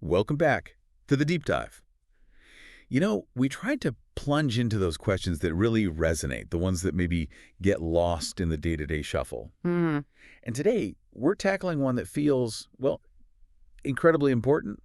Welcome back to the deep dive. We tried to plunge into those questions that really resonate, the ones that maybe get lost in the day-to-day shuffle. Mm, And today, we're tackling one that feels, well, incredibly important,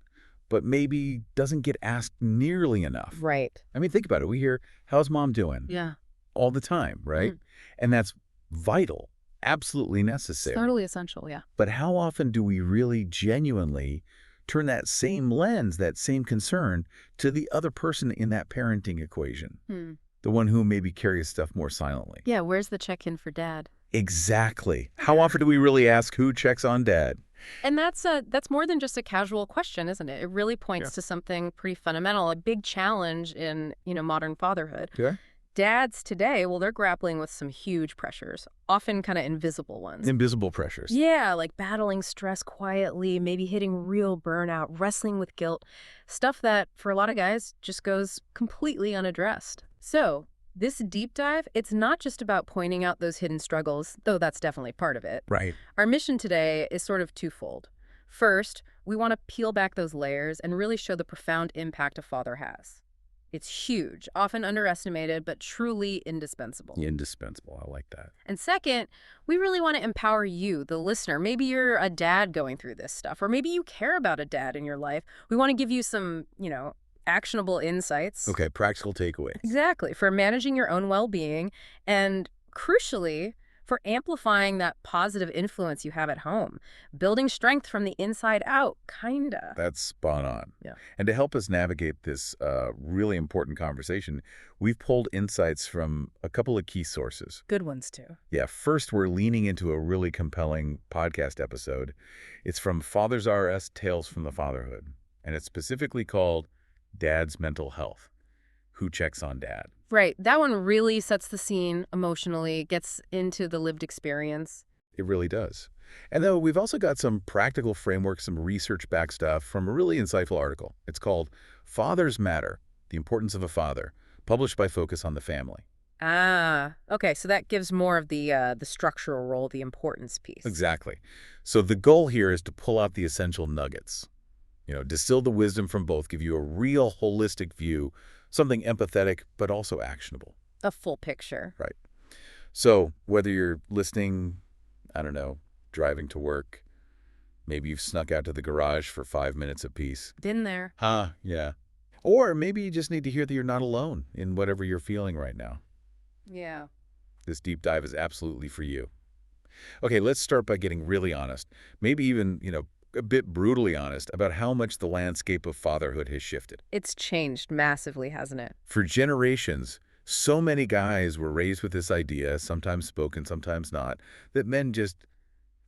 but maybe doesn't get asked nearly enough. right. I mean, think about it. We hear, how's mom doing? Yeah. All the time, right? Mm. And that's vital, absolutely It's necessary. totally essential, yeah. But how often do we really genuinely turn that same lens, that same concern, to the other person in that parenting equation? Hmm. The one who maybe carries stuff more silently. Yeah, where's the check-in for dad? Exactly. How often do we really ask who checks on dad? And that's more than just a casual question, isn't it? It really points to something pretty fundamental, a big challenge in, modern fatherhood. Yeah. Dads today, well, they're grappling with some huge pressures, often kind of invisible ones. Invisible pressures. Yeah, like battling stress quietly, maybe hitting real burnout, wrestling with guilt, stuff that for a lot of guys just goes completely unaddressed. So, this deep dive, it's not just about pointing out those hidden struggles, though that's definitely part of it. Right. Our mission today is sort of twofold. First, we want to peel back those layers and really show the profound impact a father has. It's huge, often underestimated, but truly indispensable. Indispensable. I like that. And second, we really want to empower you, the listener. Maybe you're a dad going through this stuff, or maybe you care about a dad in your life. We want to give you some, actionable insights. Okay, practical takeaways. Exactly, for managing your own well-being and, crucially, for amplifying that positive influence you have at home, building strength from the inside out, kinda. That's spot on. Yeah. And to help us navigate this really important conversation, we've pulled insights from a couple of key sources. Good ones, too. Yeah, first, we're leaning into a really compelling podcast episode. It's from Fathers R Us Tales from the Fatherhood, and it's specifically called Dad's Mental Health. Who checks on dad? Right. That one really sets the scene emotionally, gets into the lived experience. It really does. And though we've also got some practical framework, some research-backed stuff from a really insightful article. It's called Fathers Matter, The Importance of a Father, published by Focus on the Family. Ah, okay. So that gives more of the structural role, the importance piece. Exactly. So the goal here is to pull out the essential nuggets. Distill the wisdom from both, give you a real holistic view, something empathetic but also actionable. A full picture. Right. So whether you're listening, I don't know, driving to work, maybe you've snuck out to the garage for 5 minutes apiece. Been there. Yeah. Or maybe you just need to hear that you're not alone in whatever you're feeling right now. Yeah. This deep dive is absolutely for you. Okay, let's start by getting really honest. Maybe even, a bit brutally honest about how much the landscape of fatherhood has shifted. It's changed massively, hasn't it? For generations, so many guys were raised with this idea, sometimes spoken, sometimes not, that men just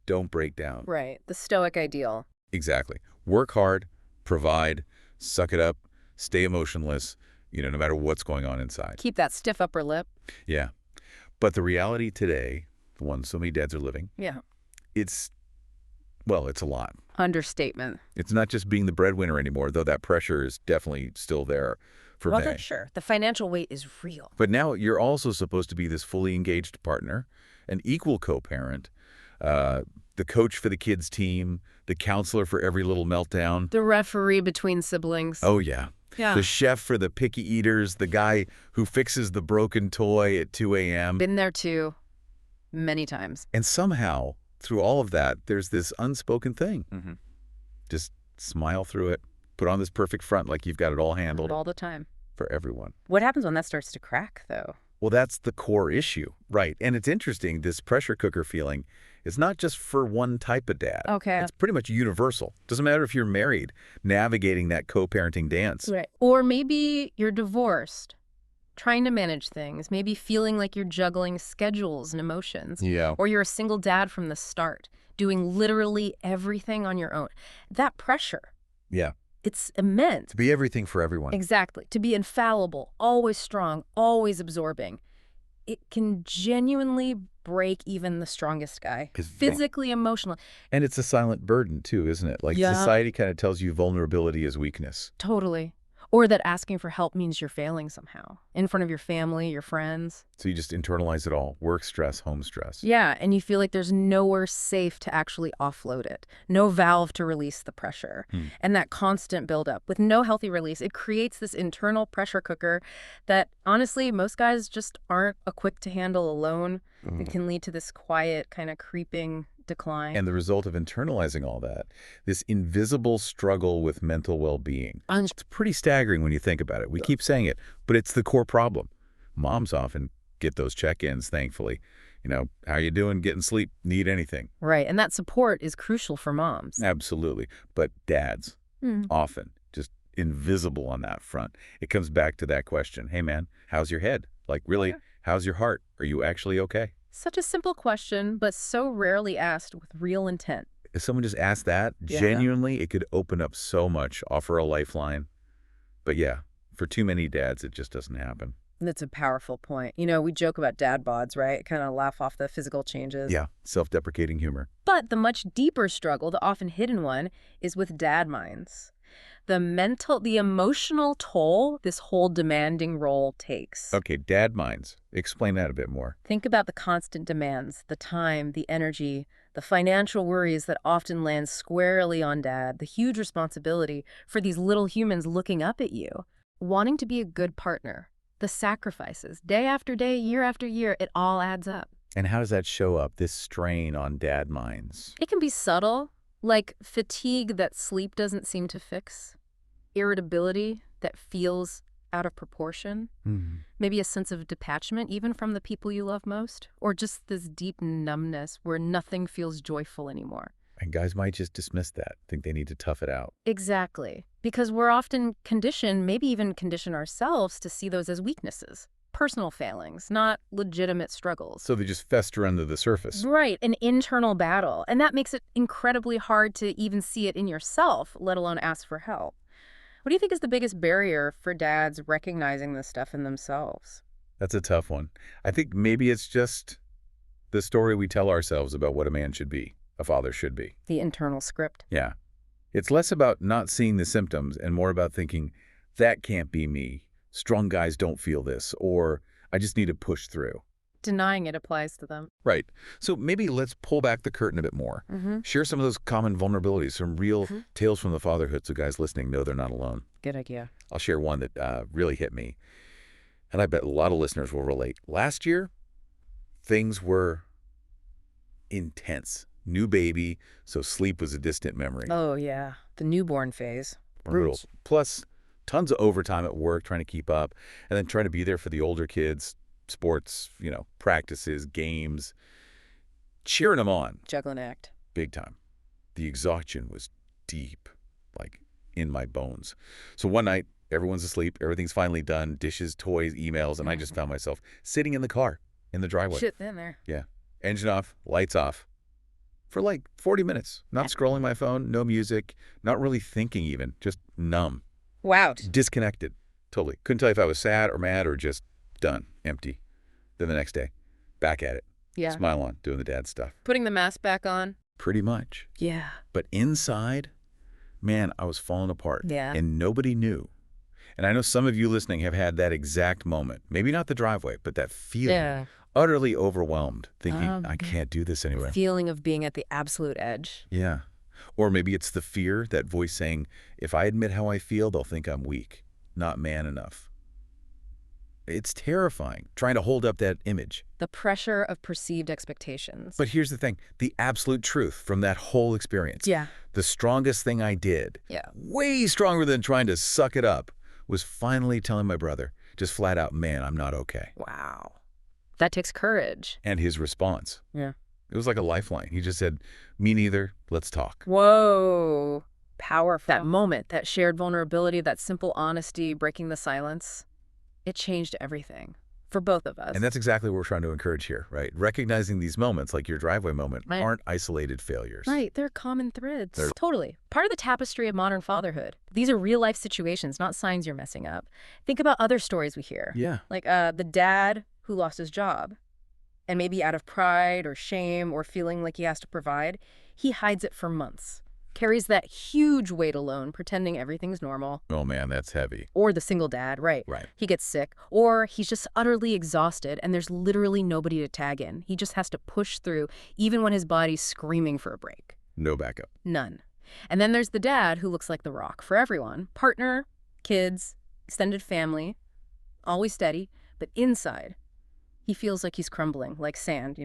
don't break down. Right. The stoic ideal. Exactly. Work hard, provide, suck it up, stay emotionless, no matter what's going on inside. Keep that stiff upper lip. Yeah. But the reality today, the one so many dads are living, Yeah. it's a lot. Understatement. It's not just being the breadwinner anymore, though that pressure is definitely still there for Well, men. that's sure. The financial weight is real. But now you're also supposed to be this fully engaged partner, an equal co-parent, the coach for the kids' team, the counselor for every little meltdown. The referee between siblings. Oh, yeah. Yeah. The chef for the picky eaters, the guy who fixes the broken toy at 2 a.m. Been there too. Many times. And somehow, through all of that, there's this unspoken thing. Mm-hmm. Just smile through it, put on this perfect front like you've got it all handled All the time. for everyone. What happens when that starts to crack, though? Well, that's the core issue. Right. And it's interesting, this pressure cooker feeling is not just for one type of dad. Okay. It's pretty much universal. Doesn't matter if you're married, navigating that co-parenting dance. Right. Or maybe you're divorced, trying to manage things, maybe feeling like you're juggling schedules and emotions. Yeah. Or you're a single dad from the start, doing literally everything on your own. That pressure, Yeah. it's immense. To be everything for everyone. Exactly. To be infallible, always strong, always absorbing. It can genuinely break even the strongest guy. Physically, emotionally. And it's a silent burden too, isn't it? Like Yeah. society kind of tells you vulnerability is weakness. Totally. Or that asking for help means you're failing somehow, in front of your family, your friends. So you just internalize it all. Work stress, home stress. Yeah, and you feel like there's nowhere safe to actually offload it. No valve to release the pressure. And that constant buildup, with no healthy release, it creates this internal pressure cooker that, honestly, most guys just aren't equipped to handle alone. It can lead to this quiet, kind of creeping decline. And the result of internalizing all that, this invisible struggle with mental well-being. It's pretty staggering when you think about it. We keep saying it, but it's the core problem. Moms often get those check-ins, thankfully. You know, how you doing? Getting sleep? Need anything? Right, and that support is crucial for moms. Absolutely. But dads, often just invisible on that front. It comes back to that question. Hey, man, how's your head? Like, really, how's your heart? Are you actually okay? Such a simple question, but so rarely asked with real intent. If someone just asked that, genuinely, it could open up so much, offer a lifeline. But yeah, for too many dads, it just doesn't happen. That's a powerful point. You know, we joke about dad bods, right? Kind of laugh off the physical changes. Yeah, self-deprecating humor. But the much deeper struggle, the often hidden one, is with dad minds. The emotional toll this whole demanding role takes. Okay, dad minds. Explain that a bit more. Think about the constant demands, the time, the energy, the financial worries that often land squarely on dad, the huge responsibility for these little humans looking up at you, wanting to be a good partner, the sacrifices, day after day, year after year, it all adds up. And how does that show up, this strain on dad minds? It can be subtle, like fatigue that sleep doesn't seem to fix, irritability that feels out of proportion, maybe a sense of detachment even from the people you love most, or just this deep numbness where nothing feels joyful anymore. And guys might just dismiss that, think they need to tough it out. Exactly, because we're often conditioned, maybe even condition ourselves to see those as weaknesses, personal failings, not legitimate struggles. So they just fester under the surface. Right, an internal battle. And that makes it incredibly hard to even see it in yourself, let alone ask for help. What do you think is the biggest barrier for dads recognizing this stuff in themselves? That's a tough one. I think maybe it's just the story we tell ourselves about what a man should be, a father should be. The internal script. Yeah. It's less about not seeing the symptoms and more about thinking, that can't be me. Strong guys don't feel this, or I just need to push through. Denying it applies to them. Right. So maybe let's pull back the curtain a bit more. Share some of those common vulnerabilities, some real tales from the fatherhood so guys listening know they're not alone. Good idea. I'll share one that really hit me, and I bet a lot of listeners will relate. Last year, things were intense. New baby, so sleep was a distant memory. Oh, yeah. The newborn phase. Brutal. Plus, tons of overtime at work trying to keep up, and then trying to be there for the older kids, sports, practices, games, cheering them on. Juggling act. Big time. The exhaustion was deep, like in my bones. So one night, everyone's asleep, everything's finally done, dishes, toys, emails, and I just found myself sitting in the car, in the driveway. Shit in there. Yeah. Engine off, lights off. For like 40 minutes. Not scrolling my phone, no music, not really thinking even, just numb. Wow. Disconnected. Totally. Couldn't tell you if I was sad or mad or just done, empty. Then the next day, back at it. Yeah. Smile on, doing the dad stuff. Putting the mask back on. Pretty much. Yeah. But inside, man, I was falling apart. Yeah. And nobody knew. And I know some of you listening have had that exact moment. Maybe not the driveway, but that feeling. Yeah. Utterly overwhelmed, thinking, I can't do this anymore. Feeling of being at the absolute edge. Yeah. Or maybe it's the fear, that voice saying, if I admit how I feel, they'll think I'm weak, not man enough. It's terrifying, trying to hold up that image. The pressure of perceived expectations. But here's the thing, the absolute truth from that whole experience. Yeah. The strongest thing I did, Yeah. way stronger than trying to suck it up, was finally telling my brother, just flat out, man, I'm not okay. Wow. That takes courage. And his response. Yeah. It was like a lifeline. He just said, me neither, let's talk. Whoa. Powerful. That moment, that shared vulnerability, that simple honesty, breaking the silence, it changed everything for both of us. And that's exactly what we're trying to encourage here, right? Recognizing these moments, like your driveway moment, aren't isolated failures. Right. They're common threads. Totally. Part of the tapestry of modern fatherhood. These are real-life situations, not signs you're messing up. Think about other stories we hear. Yeah. Like the dad who lost his job, and maybe out of pride or shame or feeling like he has to provide, he hides it for months. carries that huge weight alone, pretending everything's normal. Oh, man, that's heavy. Or the single dad, right? Right. He gets sick, or he's just utterly exhausted, and there's literally nobody to tag in. He just has to push through, even when his body's screaming for a break. No backup. None. And then there's the dad who looks like the rock for everyone. Partner, kids, extended family, always steady, but inside, he feels like he's crumbling, like sand,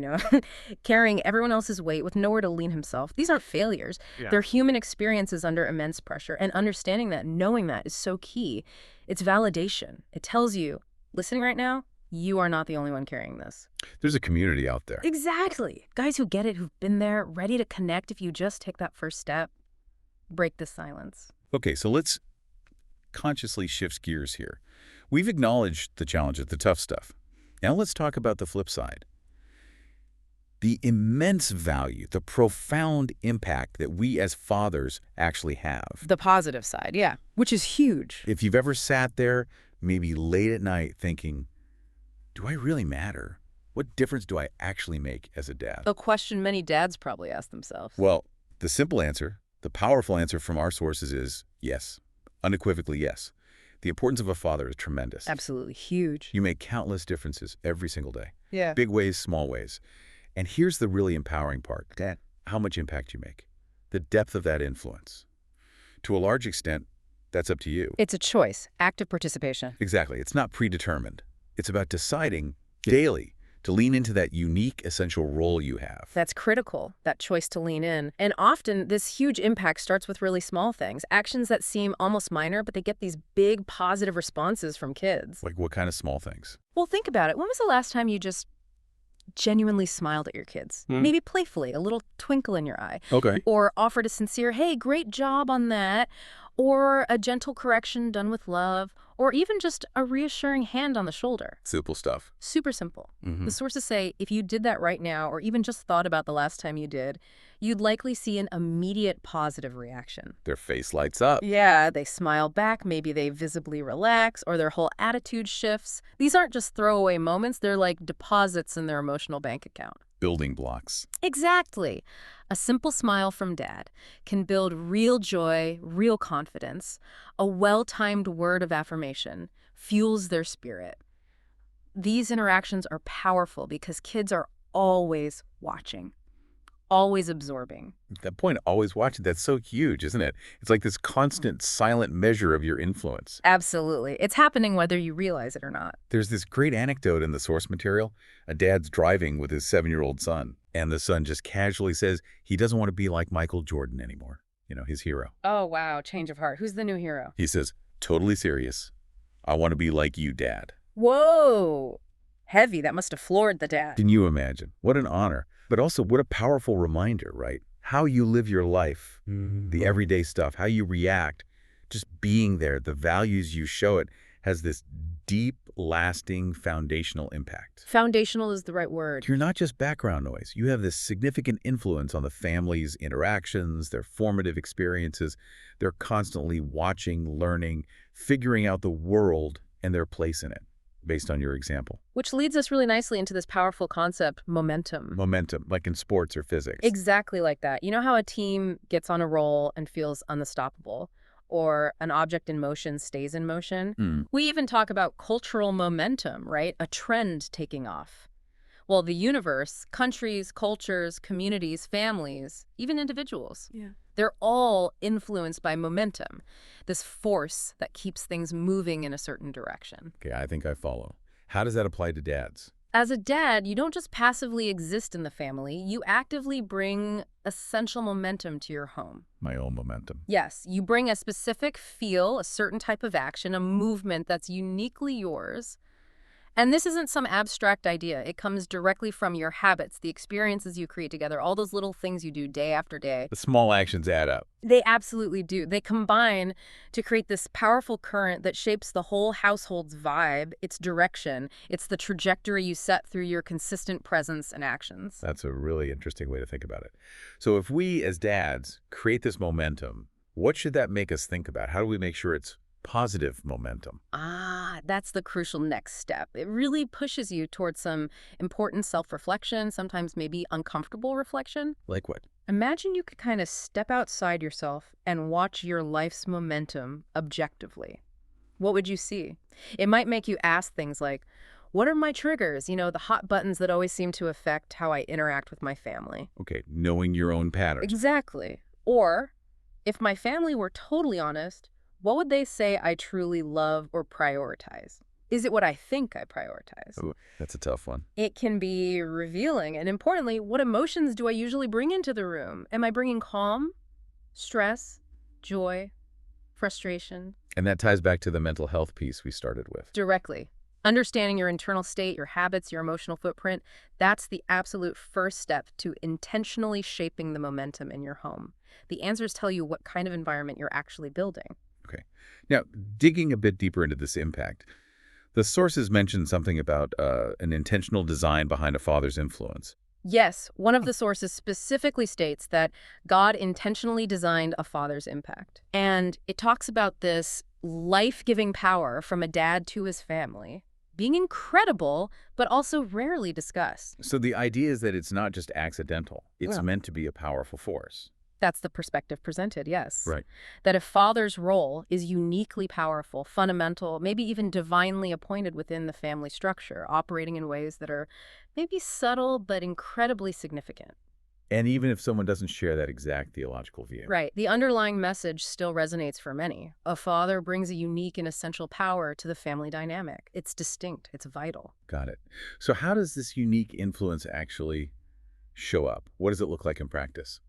carrying everyone else's weight with nowhere to lean himself. These aren't failures. Yeah. They're human experiences under immense pressure. And understanding that, knowing that is so key. It's validation. It tells you, listening right now, you are not the only one carrying this. There's a community out there. Exactly. Guys who get it, who've been there, ready to connect if you just take that first step. Break the silence. Okay, so let's consciously shift gears here. We've acknowledged the challenges, the tough stuff. Now let's talk about the flip side. The immense value, the profound impact that we as fathers actually have. The positive side, yeah, which is huge. If you've ever sat there, maybe late at night, thinking, do I really matter? What difference do I actually make as a dad? A question many dads probably ask themselves. Well, the simple answer, the powerful answer from our sources is yes. Unequivocally yes. The importance of a father is tremendous. Absolutely huge. You make countless differences every single day. Yeah. Big ways, small ways. And here's the really empowering part. Dad, how much impact you make. The depth of that influence. To a large extent, that's up to you. It's a choice, active participation. Exactly. It's not predetermined. It's about deciding daily to lean into that unique, essential role you have. That's critical, that choice to lean in. And often, this huge impact starts with really small things, actions that seem almost minor, but they get these big positive responses from kids. Like what kind of small things? Well, think about it. When was the last time you just genuinely smiled at your kids? Maybe playfully, a little twinkle in your eye. Okay. Or offered a sincere, hey, great job on that. Or a gentle correction done with love. Or even just a reassuring hand on the shoulder. Simple stuff. Super simple. The sources say if you did that right now, or even just thought about the last time you did, you'd likely see an immediate positive reaction. Their face lights up. Yeah, they smile back, maybe they visibly relax, or their whole attitude shifts. These aren't just throwaway moments, they're like deposits in their emotional bank account. Building blocks. Exactly. A simple smile from dad can build real joy, real confidence. A well-timed word of affirmation fuels their spirit. These interactions are powerful because kids are always watching, always absorbing. That point, always watching, that's so huge, isn't it? It's like this constant silent measure of your influence. Absolutely. It's happening whether you realize it or not. There's this great anecdote in the source material. A dad's driving with his 7-year-old son, and the son just casually says he doesn't want to be like Michael Jordan anymore, his hero. Oh, wow. Change of heart. Who's the new hero? He says, totally serious, I want to be like you, Dad. Whoa. Heavy. That must have floored the dad. Can you imagine? What an honor. But also, what a powerful reminder, right? How you live your life, the everyday stuff, how you react, just being there, the values you show it has this deep, lasting, foundational impact. Foundational is the right word. You're not just background noise. You have this significant influence on the family's interactions, their formative experiences. They're constantly watching, learning, figuring out the world and their place in it, based on your example. Which leads us really nicely into this powerful concept, momentum. Momentum, like in sports or physics. Exactly like that. You know how a team gets on a roll and feels unstoppable? Or an object in motion stays in motion? We even talk about cultural momentum, right? A trend taking off. Well, the universe, countries, cultures, communities, families, even individuals, they're all influenced by momentum, this force that keeps things moving in a certain direction. Okay, I think I follow. How does that apply to dads? As a dad, you don't just passively exist in the family, you actively bring essential momentum to your home. My own momentum. Yes, you bring a specific feel, a certain type of action, a movement that's uniquely yours. And this isn't some abstract idea. It comes directly from your habits, the experiences you create together, all those little things you do day after day. The small actions add up. They absolutely do. They combine to create this powerful current that shapes the whole household's vibe, its direction. It's the trajectory you set through your consistent presence and actions. That's a really interesting way to think about it. So if we as dads create this momentum, what should that make us think about? How do we make sure it's positive momentum? That's the crucial next step. It really pushes you towards some important self-reflection, sometimes maybe uncomfortable reflection. Like what? Imagine you could kind of step outside yourself and watch your life's momentum objectively. What would you see? It might make you ask things like, what are my triggers? The hot buttons that always seem to affect how I interact with my family. Okay, knowing your own patterns. Exactly. Or, if my family were totally honest, what would they say I truly love or prioritize? Is it what I think I prioritize? Ooh, that's a tough one. It can be revealing. And importantly, what emotions do I usually bring into the room? Am I bringing calm, stress, joy, frustration? And that ties back to the mental health piece we started with. Directly. Understanding your internal state, your habits, your emotional footprint, that's the absolute first step to intentionally shaping the momentum in your home. The answers tell you what kind of environment you're actually building. Okay. Now, digging a bit deeper into this impact, the sources mention something about an intentional design behind a father's influence. Yes, one of the sources specifically states that God intentionally designed a father's impact. And it talks about this life-giving power from a dad to his family being incredible, but also rarely discussed. So the idea is that it's not just accidental. It's Well, meant to be a powerful force. that's the perspective presented, yes. Right. That a father's role is uniquely powerful, fundamental, maybe even divinely appointed within the family structure, operating in ways that are maybe subtle but incredibly significant. And even if someone doesn't share that exact theological view. Right. The underlying message still resonates for many. A father brings a unique and essential power to the family dynamic. It's distinct. It's vital. Got it. So how does this unique influence actually show up? What does it look like in practice?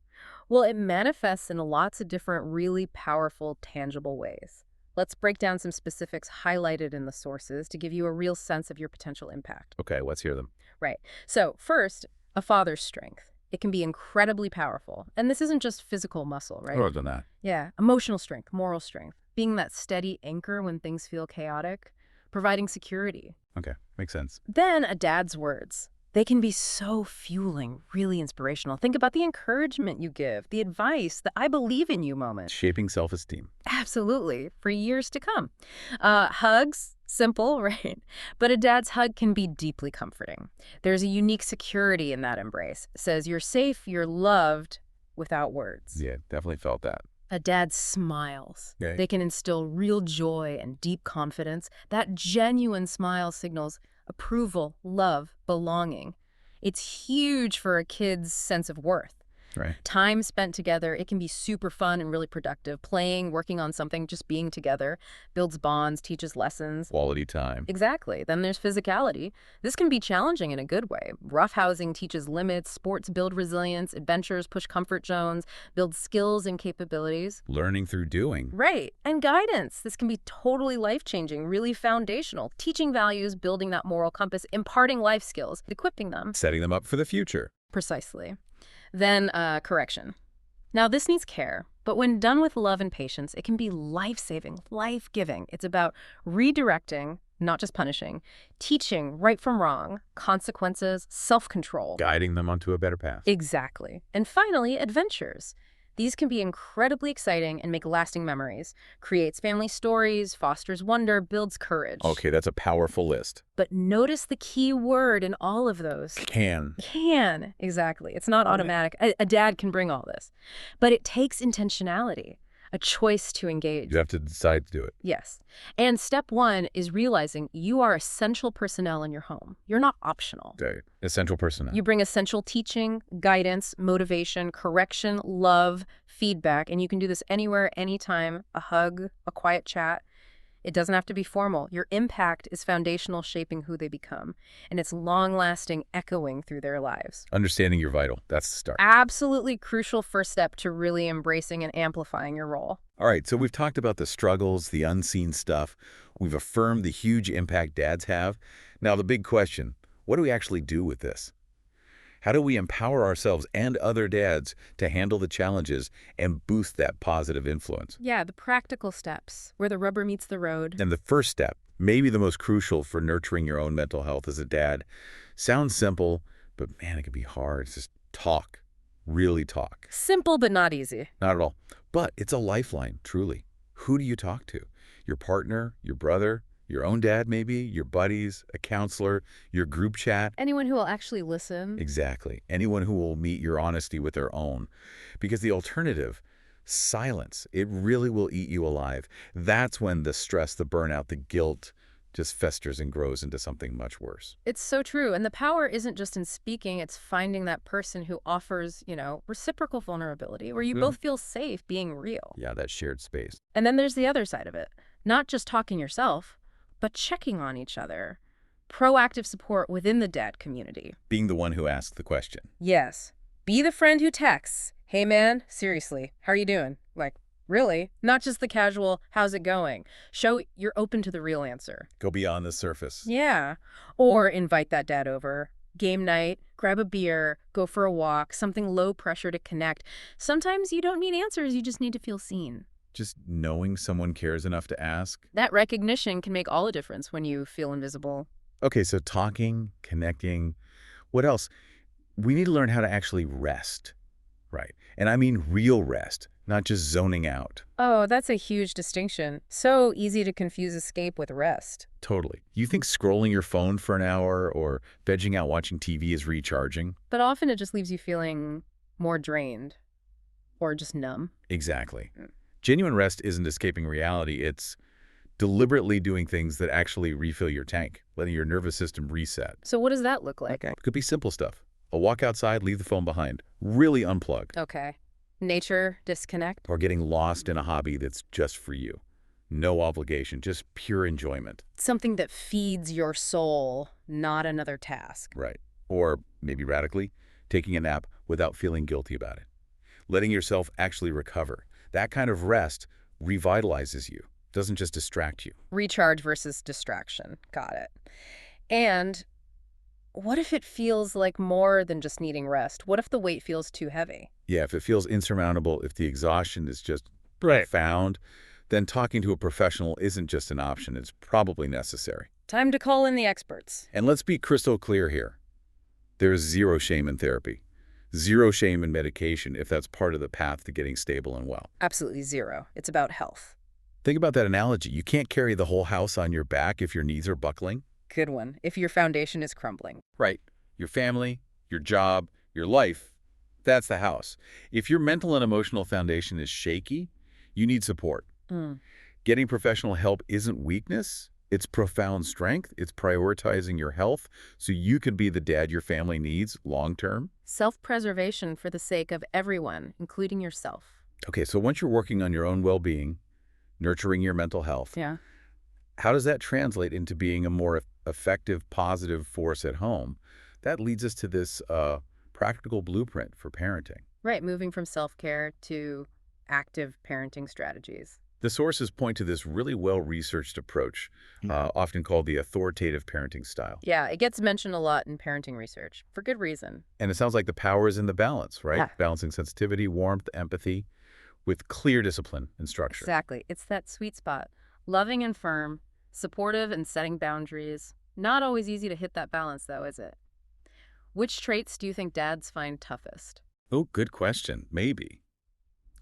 Well, it manifests in lots of different really powerful, tangible ways. Let's break down some specifics highlighted in the sources to give you a real sense of your potential impact. Okay, let's hear them. Right. So first, a father's strength. It can be incredibly powerful. And this isn't just physical muscle, right? More than that. Yeah. Emotional strength, moral strength, being that steady anchor when things feel chaotic, providing security. Okay, makes sense. Then a dad's words. They can be so fueling, really inspirational. Think about the encouragement you give, the advice, the I believe in you moment. Shaping self-esteem. Absolutely, for years to come. Hugs, simple, right? But a dad's hug can be deeply comforting. There's a unique security in that embrace. It says you're safe, you're loved without words. Yeah, definitely felt that. A dad's smiles. Okay. They can instill real joy and deep confidence. That genuine smile signals approval, love, belonging. It's huge for a kid's sense of worth. Right. Time spent together, it can be super fun and really productive. Playing, working on something, just being together, builds bonds, teaches lessons. Quality time. Exactly. Then there's physicality. This can be challenging in a good way. Roughhousing teaches limits, sports build resilience, adventures push comfort zones, build skills and capabilities. Learning through doing. Right. And guidance. This can be totally life-changing, really foundational. Teaching values, building that moral compass, imparting life skills, equipping them. Setting them up for the future. Precisely. Then correction. Now, this needs care, but when done with love and patience, it can be life-saving, life-giving. It's about redirecting, not just punishing, teaching right from wrong, consequences, self-control. Guiding them onto a better path. Exactly. And finally, adventures. These can be incredibly exciting and make lasting memories. Creates family stories, fosters wonder, builds courage. Okay, that's a powerful list. But notice the key word in all of those. Can. Can. Exactly. It's not Okay. automatic. A dad can bring all this. But it takes intentionality, a choice to engage. You have to decide to do it. Yes. And step one is realizing you are essential personnel in your home. You're not optional. Okay. Essential personnel. You bring essential teaching, guidance, motivation, correction, love, feedback, and you can do this anywhere, anytime, a hug, a quiet chat. It doesn't have to be formal. Your impact is foundational, shaping who they become, and it's long-lasting, echoing through their lives. Understanding you're vital. That's the start. Absolutely crucial first step to really embracing and amplifying your role. All right, so we've talked about the struggles, the unseen stuff. We've affirmed the huge impact dads have. Now, the big question, what do we actually do with this? How do we empower ourselves and other dads to handle the challenges and boost that positive influence? Yeah, the practical steps, where the rubber meets the road. And the first step, maybe the most crucial for nurturing your own mental health as a dad, sounds simple, but man, it can be hard. It's just talk. Really talk. Simple but not easy. Not at all. But it's a lifeline, truly. Who do you talk to? Your partner, your brother, Your own dad, maybe, your buddies, a counselor, your group chat. Anyone who will actually listen. Exactly. Anyone who will meet your honesty with their own. Because the alternative, silence, it really will eat you alive. That's when the stress, the burnout, the guilt just festers and grows into something much worse. It's so true. And the power isn't just in speaking, it's finding that person who offers, reciprocal vulnerability, where you both feel safe being real. Yeah, that shared space. And then there's the other side of it. Not just talking yourself, but checking on each other. Proactive support within the dad community. Being the one who asks the question. Yes. Be the friend who texts, "Hey man, seriously, how are you doing?" Like, really? Not just the casual, "How's it going?" Show you're open to the real answer. Go beyond the surface. Yeah. Or invite that dad over. Game night, grab a beer, go for a walk, something low pressure to connect. Sometimes you don't need answers, you just need to feel seen. Just knowing someone cares enough to ask. That recognition can make all the difference when you feel invisible. Okay, so talking, connecting, what else? We need to learn how to actually rest, right? And I mean real rest, not just zoning out. Oh, that's a huge distinction. So easy to confuse escape with rest. Totally. You think scrolling your phone for an hour or vegging out watching TV is recharging? But often it just leaves you feeling more drained or just numb. Exactly. Genuine rest isn't escaping reality. It's deliberately doing things that actually refill your tank, letting your nervous system reset. So what does that look like? It could be simple stuff. A walk outside, leave the phone behind. Really unplug. Okay. Nature, disconnect. Or getting lost in a hobby that's just for you. No obligation, just pure enjoyment. Something that feeds your soul, not another task. Right. Or, maybe radically, taking a nap without feeling guilty about it. Letting yourself actually recover. That kind of rest revitalizes you, doesn't just distract you. Recharge versus distraction. Got it. And what if it feels like more than just needing rest? What if the weight feels too heavy? Yeah, if it feels insurmountable, if the exhaustion is just profound, then talking to a professional isn't just an option, it's probably necessary. Time to call in the experts. And let's be crystal clear here. There is zero shame in therapy. Zero shame in medication if that's part of the path to getting stable and well. Absolutely zero. It's about health. Think about that analogy. You can't carry the whole house on your back if your knees are buckling. Good one. If your foundation is crumbling. Right. Your family, your job, your life, that's the house. If your mental and emotional foundation is shaky, you need support. Getting professional help isn't weakness. It's profound strength. It's prioritizing your health so you can be the dad your family needs long-term. Self-preservation for the sake of everyone, including yourself. Okay, so once you're working on your own well-being, nurturing your mental health, Yeah. how does that translate into being a more effective, positive force at home? That leads us to this practical blueprint for parenting. Right, moving from self-care to active parenting strategies. The sources point to this really well-researched approach, often called the authoritative parenting style. Yeah, it gets mentioned a lot in parenting research, for good reason. And it sounds like the power is in the balance, right? Yeah. Balancing sensitivity, warmth, empathy, with clear discipline and structure. Exactly. It's that sweet spot. Loving and firm, supportive and setting boundaries. Not always easy to hit that balance, though, is it? Which traits do you think dads find toughest? Oh, good question. Maybe.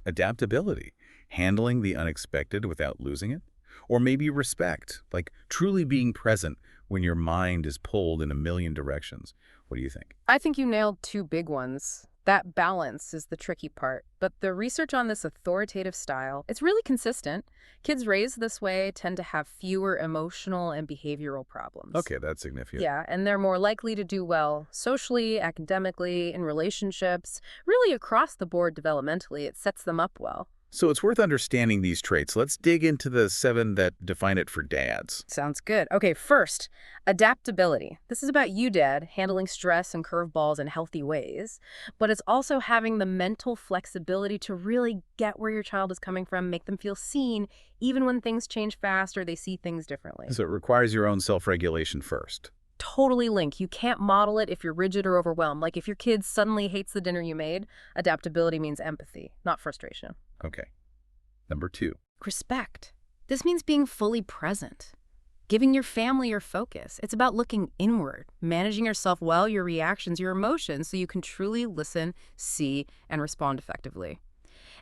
Adaptability, handling the unexpected without losing it. Or maybe respect, like truly being present when your mind is pulled in a million directions. What do you think? I think you nailed two big ones. That balance is the tricky part. But the research on this authoritative style, it's really consistent. Kids raised this way tend to have fewer emotional and behavioral problems. Okay, that's significant. Yeah, and they're more likely to do well socially, academically, in relationships, really across the board developmentally. It sets them up well. So it's worth understanding these traits. Let's dig into the 7 that define it for dads. Sounds good. Okay, first, adaptability. This is about you, Dad, handling stress and curveballs in healthy ways, but it's also having the mental flexibility to really get where your child is coming from, make them feel seen, even when things change fast or they see things differently. So it requires your own self-regulation first. Totally link. You can't model it if you're rigid or overwhelmed. Like if your kid suddenly hates the dinner you made, adaptability means empathy, not frustration. Okay. Number 2. Respect. This means being fully present, giving your family your focus. It's about looking inward, managing yourself well, your reactions, your emotions, so you can truly listen, see, and respond effectively.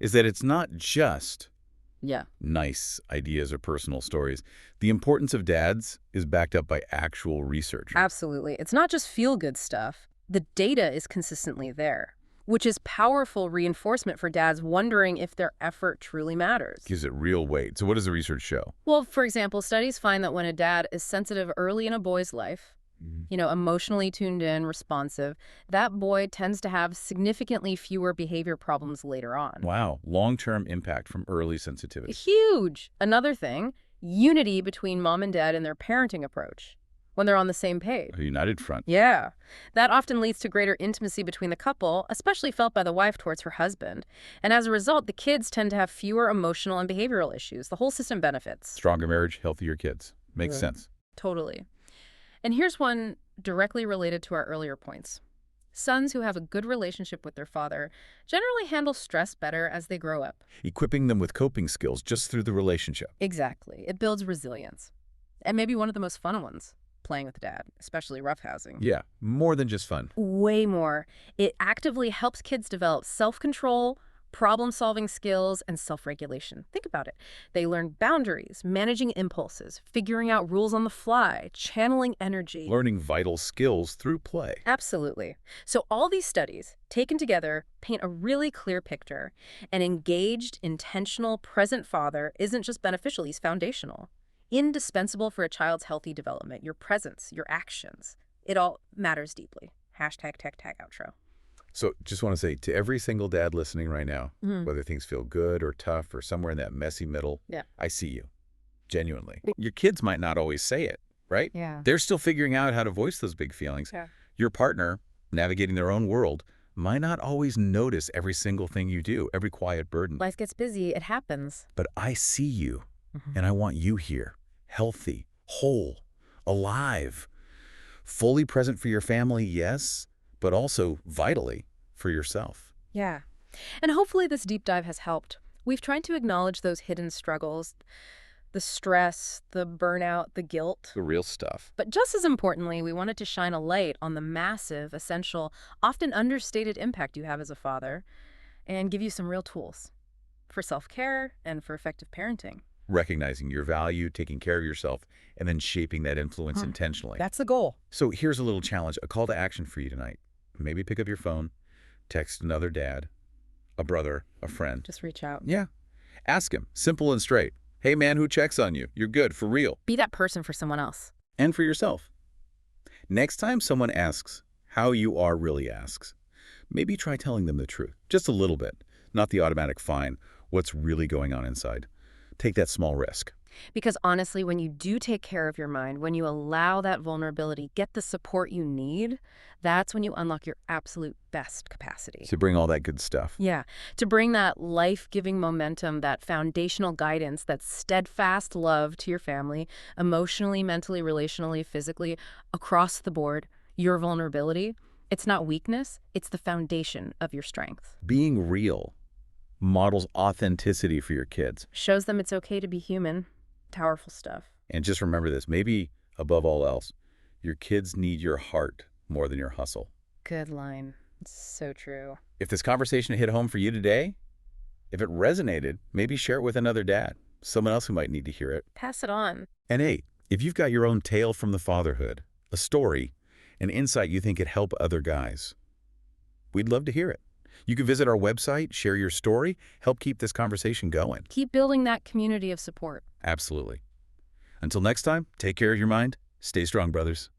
is that it's not just Yeah. nice ideas or personal stories. The importance of dads is backed up by actual research. Absolutely. It's not just feel-good stuff. The data is consistently there, which is powerful reinforcement for dads wondering if their effort truly matters. Gives it real weight. So what does the research show? Well, for example, studies find that when a dad is sensitive early in a boy's life, emotionally tuned in, responsive, that boy tends to have significantly fewer behavior problems later on. Wow, long-term impact from early sensitivity. Huge! Another thing, unity between mom and dad in their parenting approach, when they're on the same page. A united front. Yeah. That often leads to greater intimacy between the couple, especially felt by the wife towards her husband. And as a result, the kids tend to have fewer emotional and behavioral issues. The whole system benefits. Stronger marriage, healthier kids. Makes sense. Totally. And here's one directly related to our earlier points. Sons who have a good relationship with their father generally handle stress better as they grow up. Equipping them with coping skills just through the relationship. Exactly. It builds resilience. And maybe one of the most fun ones, playing with dad, especially roughhousing. Yeah, more than just fun. Way more. It actively helps kids develop self-control, problem-solving skills, and self-regulation. Think about it. They learn boundaries, managing impulses, figuring out rules on the fly, channeling energy. Learning vital skills through play. Absolutely. So all these studies, taken together, paint a really clear picture. An engaged, intentional, present father isn't just beneficial, he's foundational. Indispensable for a child's healthy development. Your presence, your actions, it all matters deeply. Hashtag tech tag outro. So just want to say to every single dad listening right now, whether things feel good or tough or somewhere in that messy middle, Yeah. I see you. Genuinely. Your kids might not always say it, right? Yeah. They're still figuring out how to voice those big feelings. Yeah. Your partner, navigating their own world, might not always notice every single thing you do, every quiet burden. Life gets busy. It happens. But I see you, and I want you here, healthy, whole, alive, fully present for your family, yes, but also vitally for yourself. Yeah. And hopefully this deep dive has helped. We've tried to acknowledge those hidden struggles, the stress, the burnout, the guilt. The real stuff. But just as importantly, we wanted to shine a light on the massive, essential, often understated impact you have as a father and give you some real tools for self-care and for effective parenting. Recognizing your value, taking care of yourself, and then shaping that influence intentionally. That's the goal. So here's a little challenge, a call to action for you tonight. Maybe pick up your phone, text another dad, a brother, a friend. Just reach out. Yeah. Ask him, simple and straight. Hey man, who checks on you? You're good, for real. Be that person for someone else. And for yourself. Next time someone asks how you are really asks, maybe try telling them the truth, just a little bit, not the automatic fine, what's really going on inside. Take that small risk. Because honestly, when you do take care of your mind, when you allow that vulnerability, get the support you need, that's when you unlock your absolute best capacity. To bring all that good stuff. Yeah, to bring that life-giving momentum, that foundational guidance, that steadfast love to your family, emotionally, mentally, relationally, physically, across the board, your vulnerability, it's not weakness, it's the foundation of your strength. Being real models authenticity for your kids. Shows them it's okay to be human. Powerful stuff. And just remember this, maybe above all else, your kids need your heart more than your hustle. Good line. It's so true. If this conversation hit home for you today, if it resonated, maybe share it with another dad, someone else who might need to hear it. Pass it on. And hey, if you've got your own tale from the fatherhood, a story, an insight you think could help other guys, we'd love to hear it. You can visit our website, share your story, help keep this conversation going. Keep building that community of support. Absolutely. Until next time, take care of your mind. Stay strong, brothers.